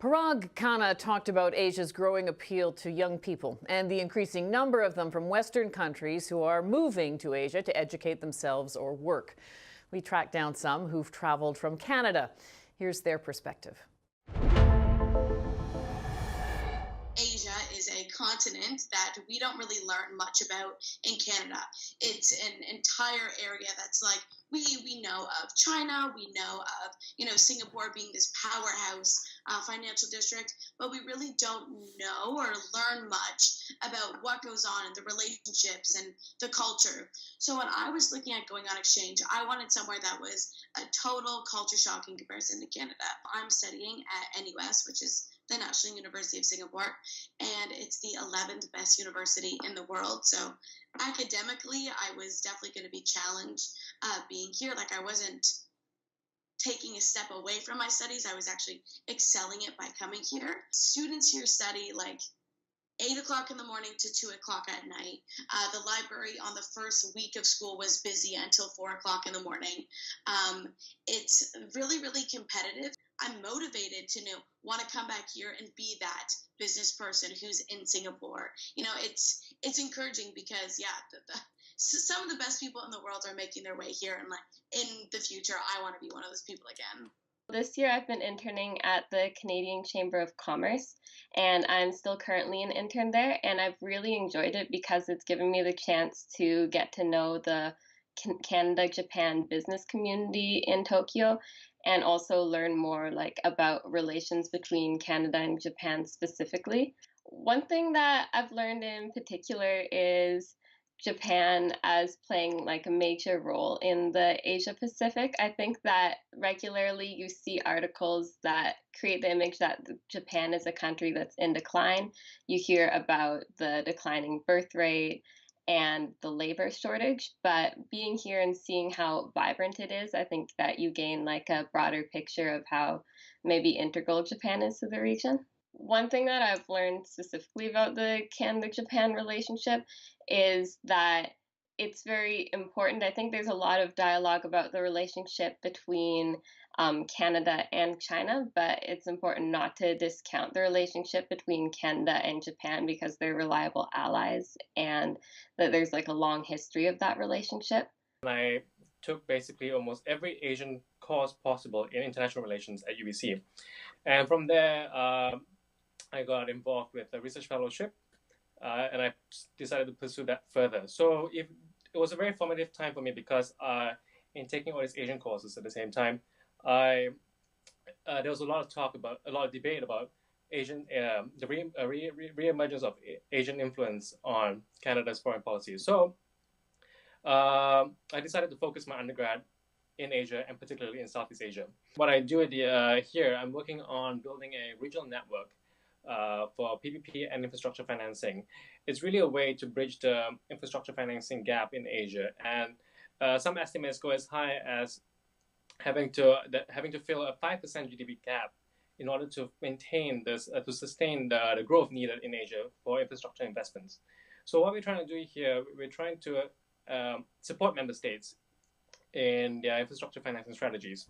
Parag Khanna talked about Asia's growing appeal to young people and the increasing number of them from Western countries who are moving to Asia to educate themselves or work. We tracked down some who've traveled from Canada. Here's their perspective. Asia is a continent that we don't really learn much about in Canada. It's an entire area that's like we know of China, we know of Singapore being this powerhouse financial district, but we really don't know or learn much about what goes on in the relationships and the culture. So when I was looking at going on exchange, I wanted somewhere that was a total culture shock in comparison to Canada. I'm studying at NUS, which is the National University of Singapore, and it's the 11th best university in the world. So academically, I was definitely going to be challenged being here. Like, I wasn't taking a step away from my studies. I was actually excelling it by coming here. Students here study like 8 o'clock in the morning to 2 o'clock at night. The library on the first week of school was busy until 4 o'clock in the morning. It's really, really competitive. I'm motivated to want to come back here and be that business person who's in Singapore. It's encouraging because, some of the best people in the world are making their way here. And in the future, I want to be one of those people again. This year I've been interning at the Canadian Chamber of Commerce, and I'm still currently an intern there, and I've really enjoyed it because it's given me the chance to get to know the Canada-Japan business community in Tokyo, and also learn more about relations between Canada and Japan specifically. One thing that I've learned in particular is Japan as playing a major role in the Asia Pacific. I think that regularly you see articles that create the image that Japan is a country that's in decline. You hear about the declining birth rate and the labor shortage, but being here and seeing how vibrant it is, I think that you gain a broader picture of how maybe integral Japan is to the region. One thing that I've learned specifically about the Canada-Japan relationship is that it's very important. I think there's a lot of dialogue about the relationship between Canada and China, but it's important not to discount the relationship between Canada and Japan because they're reliable allies and that there's a long history of that relationship. I took basically almost every Asian course possible in international relations at UBC. And from there, I got involved with a research fellowship, and I decided to pursue that further. So it was a very formative time for me because in taking all these Asian courses at the same time, there was a lot of debate about the re-emergence of Asian influence on Canada's foreign policy. So I decided to focus my undergrad in Asia and particularly in Southeast Asia. What I do here, I'm working on building a regional network for PPP and infrastructure financing. It's really a way to bridge the infrastructure financing gap in Asia, and some estimates go as high as having to fill a 5% GDP gap in order to maintain this, to sustain the growth needed in Asia for infrastructure investments. So what we're trying to do here, we're trying to support member states in their infrastructure financing strategies.